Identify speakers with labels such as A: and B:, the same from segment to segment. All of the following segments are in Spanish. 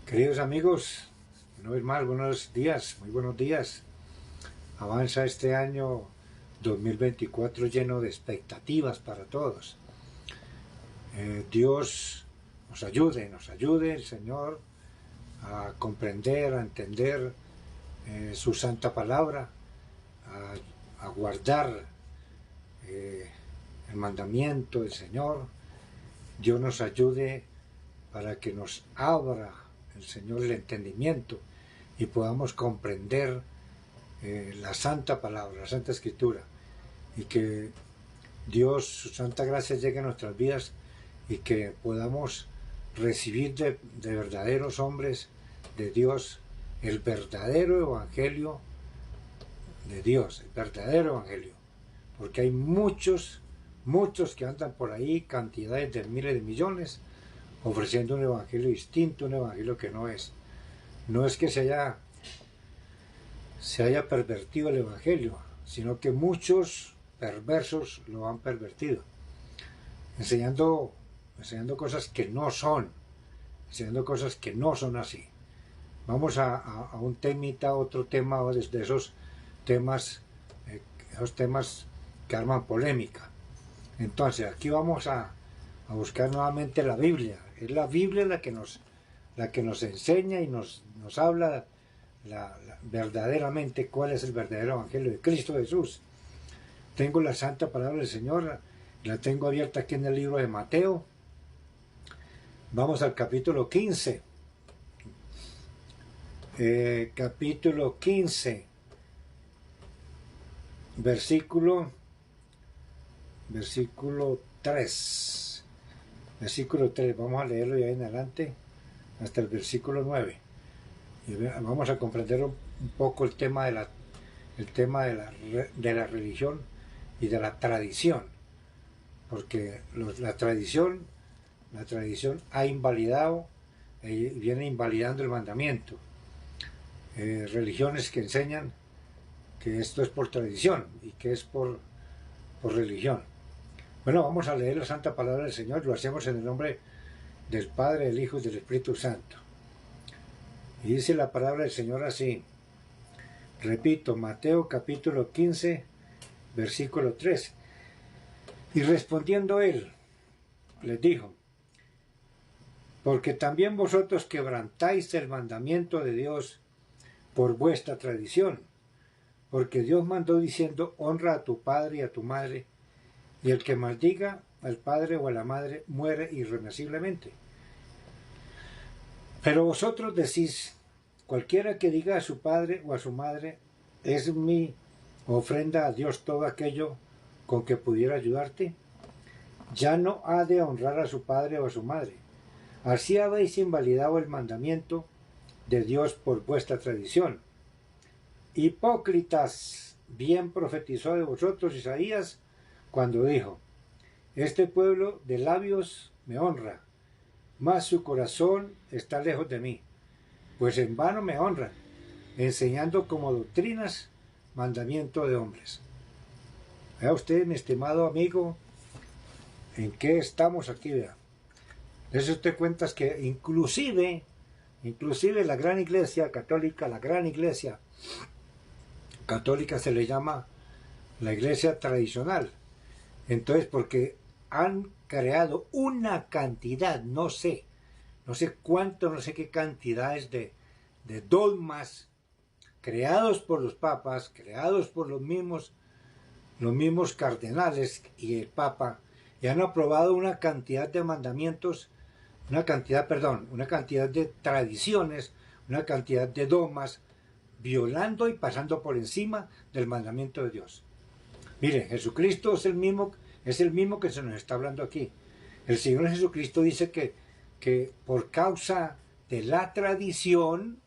A: Queridos amigos, una vez más, buenos días, muy buenos días. Avanza este año 2024 lleno de expectativas para todos. Dios nos ayude el Señor a comprender, a entender su santa palabra, a guardar el mandamiento del Señor. Dios nos ayude para que nos abra el Señor el entendimiento y podamos comprender la santa palabra, la santa escritura, y que Dios, su santa gracia llegue a nuestras vidas y que podamos recibir de verdaderos hombres de Dios el verdadero evangelio de Dios, el verdadero evangelio, porque hay muchos que andan por ahí, cantidades de miles de millones, ofreciendo un evangelio distinto, un evangelio que no es. No es que se haya pervertido el evangelio, sino que muchos perversos lo han pervertido, enseñando cosas que no son, enseñando cosas que no son así. Vamos a un temita, otro tema de esos temas que arman polémica. Entonces, aquí vamos a buscar nuevamente la Biblia. Es la Biblia la que nos enseña y nos habla verdaderamente cuál es el verdadero evangelio de Cristo Jesús. Tengo la santa palabra del Señor, la tengo abierta aquí en el libro de Mateo. Vamos al capítulo 15. Capítulo 15, versículo 3. Versículo 3, vamos a leerlo ya en adelante hasta el versículo 9. Y vamos a comprender un poco el tema de la religión y de la tradición, porque la tradición ha invalidado y viene invalidando el mandamiento. Religiones que enseñan que esto es por tradición y que es por religión. Bueno, vamos a leer la santa palabra del Señor. Lo hacemos en el nombre del Padre, del Hijo y del Espíritu Santo. Y dice la palabra del Señor así. Repito, Mateo capítulo 15, versículo 3. Y respondiendo él, les dijo: porque también vosotros quebrantáis el mandamiento de Dios por vuestra tradición, porque Dios mandó diciendo: honra a tu padre y a tu madre, y el que maldiga al padre o a la madre muere irremisiblemente. Pero vosotros decís: cualquiera que diga a su padre o a su madre, es mi ofrenda a Dios todo aquello con que pudiera ayudarte, ya no ha de honrar a su padre o a su madre. Así habéis invalidado el mandamiento de Dios por vuestra tradición. Hipócritas, bien profetizó de vosotros Isaías cuando dijo: este pueblo de labios me honra, mas su corazón está lejos de mí, pues en vano me honran, enseñando como doctrinas mandamiento de hombres. Vea usted, mi estimado amigo, en qué estamos aquí, vea. Eso usted cuenta que inclusive la gran iglesia católica, se le llama la iglesia tradicional. Entonces, porque han creado una cantidad, no sé cuánto, no sé qué cantidades de dogmas creados por los papas, creados por los mismos cardenales y el papa, y han aprobado una cantidad de mandamientos, una cantidad de tradiciones, una cantidad de dogmas, violando y pasando por encima del mandamiento de Dios. Miren, Jesucristo es el mismo que se nos está hablando aquí. El Señor Jesucristo dice que por causa de la tradición,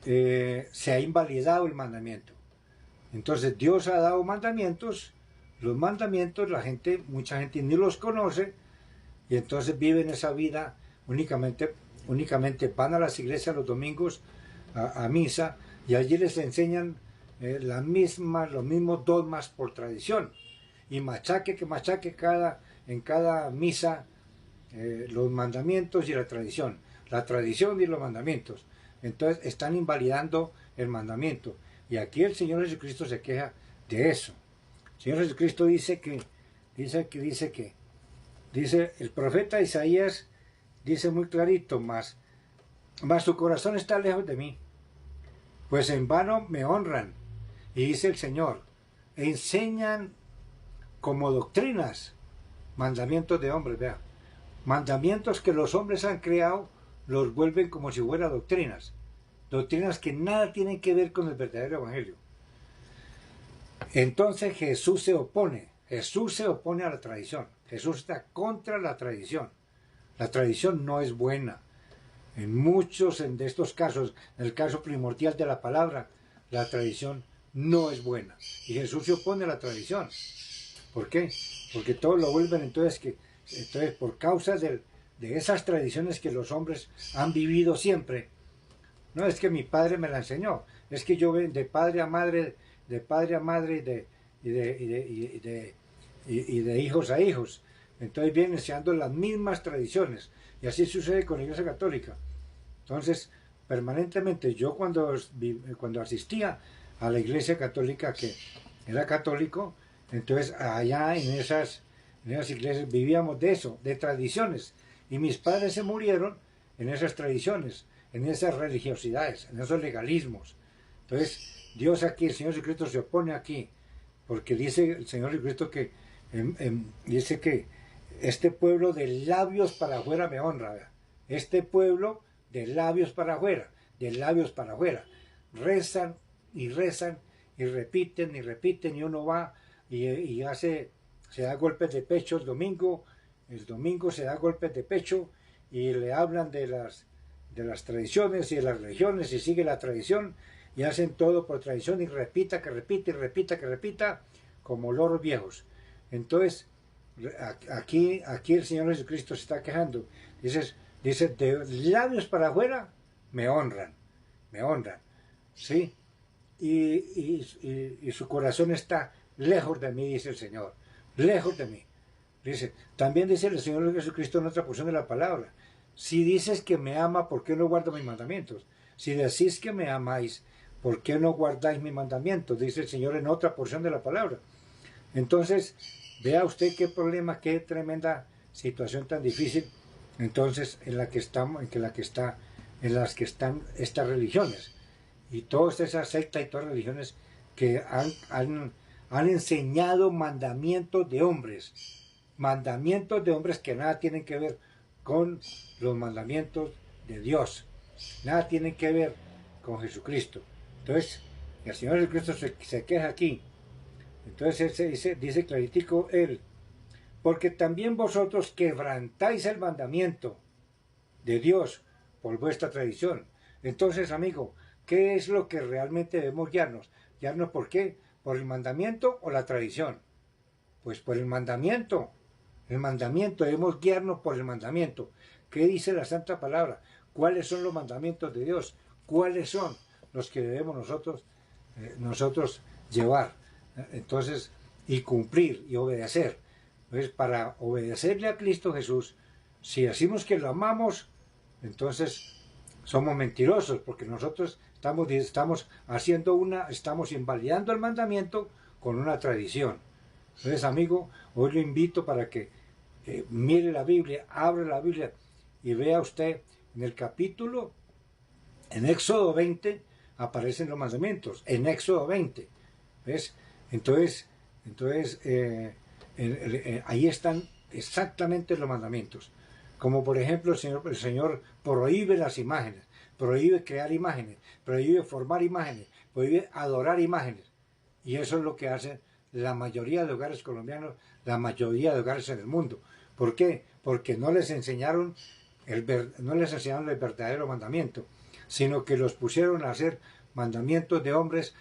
A: se ha invalidado el mandamiento. Entonces Dios ha dado mandamientos, los mandamientos mucha gente ni los conoce, y entonces viven esa vida únicamente van a las iglesias los domingos a misa, y allí les enseñan los mismos dogmas por tradición, y machaque en cada misa los mandamientos y la tradición y los mandamientos. Entonces están invalidando el mandamiento. Y aquí el Señor Jesucristo se queja de eso. El Señor Jesucristo dice el profeta Isaías dice muy clarito, mas su corazón está lejos de mí, pues en vano me honran, y dice el Señor, e enseñan como doctrinas mandamientos de hombres, vea, mandamientos que los hombres han creado, los vuelven como si fueran doctrinas que nada tienen que ver con el verdadero evangelio. Entonces Jesús se opone a la tradición. Jesús está contra la tradición. La tradición no es buena. En muchos de estos casos, en el caso primordial de la palabra, la tradición no es buena. Y Jesús se opone a la tradición. ¿Por qué? Porque todos lo vuelven entonces por causa de esas tradiciones que los hombres han vivido siempre. No es que mi padre me la enseñó, es que yo de padre a madre, y de hijos a hijos. Entonces vienen enseñando las mismas tradiciones. Y así sucede con la Iglesia Católica. Entonces, permanentemente, yo cuando asistía a la Iglesia Católica, que era católico, entonces allá en esas iglesias vivíamos de eso, de tradiciones. Y mis padres se murieron en esas tradiciones, en esas religiosidades, en esos legalismos. Entonces, Dios aquí, el Señor Jesucristo se opone aquí, porque dice el Señor Jesucristo que dice que este pueblo de labios para afuera me honra. ¿Verdad? Este pueblo de labios para afuera, rezan y repiten y repiten, y uno va y se da golpes de pecho el domingo se da golpes de pecho y le hablan de las tradiciones y de las religiones y sigue la tradición y hacen todo por tradición y repita, como loros viejos. Entonces, aquí el Señor Jesucristo se está quejando. Dice, de labios para afuera me honran, ¿sí? Y su corazón está lejos de mí, dice el Señor, lejos de mí. También dice el Señor Jesucristo en otra porción de la palabra, si dices que me ama, ¿por qué no guardas mis mandamientos? Si decís que me amáis, ¿por qué no guardáis mis mandamientos? Dice el Señor en otra porción de la palabra. Entonces, vea usted qué problema, qué tremenda situación tan difícil, entonces, en las que están estas religiones. Y todas esas sectas y todas las religiones que han enseñado mandamientos de hombres que nada tienen que ver con los mandamientos de Dios, nada tienen que ver con Jesucristo. Entonces, el Señor Jesucristo se queja aquí. Entonces dice claritico él, porque también vosotros quebrantáis el mandamiento de Dios por vuestra tradición. Entonces, amigo, ¿qué es lo que realmente debemos guiarnos? ¿Guiarnos por qué? ¿Por el mandamiento o la tradición? Pues por el mandamiento. Debemos guiarnos por el mandamiento. ¿Qué dice la Santa Palabra? ¿Cuáles son los mandamientos de Dios? ¿Cuáles son los que debemos nosotros llevar? Entonces, y cumplir y obedecer. Entonces, para obedecerle a Cristo Jesús, si decimos que lo amamos, entonces somos mentirosos, porque nosotros estamos invalidando el mandamiento con una tradición. Entonces, amigo, hoy lo invito para que mire la Biblia, abra la Biblia y vea usted en el capítulo, en Éxodo 20, aparecen los mandamientos, en Éxodo 20, ¿ves? Entonces ahí están exactamente los mandamientos. Como por ejemplo el Señor prohíbe las imágenes, prohíbe crear imágenes, prohíbe formar imágenes, prohíbe adorar imágenes. Y eso es lo que hacen la mayoría de hogares colombianos, la mayoría de hogares en el mundo. ¿Por qué? Porque no les enseñaron el verdadero mandamiento, sino que los pusieron a hacer mandamientos de hombres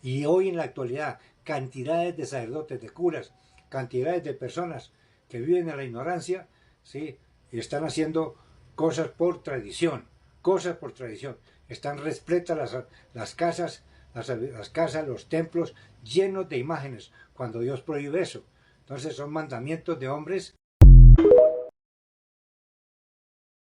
A: y hoy en la actualidad cantidades de sacerdotes, de curas, cantidades de personas que viven en la ignorancia, ¿sí? Y están haciendo cosas por tradición, están repletas las casas, los templos llenos de imágenes, cuando Dios prohíbe eso. Entonces son mandamientos de hombres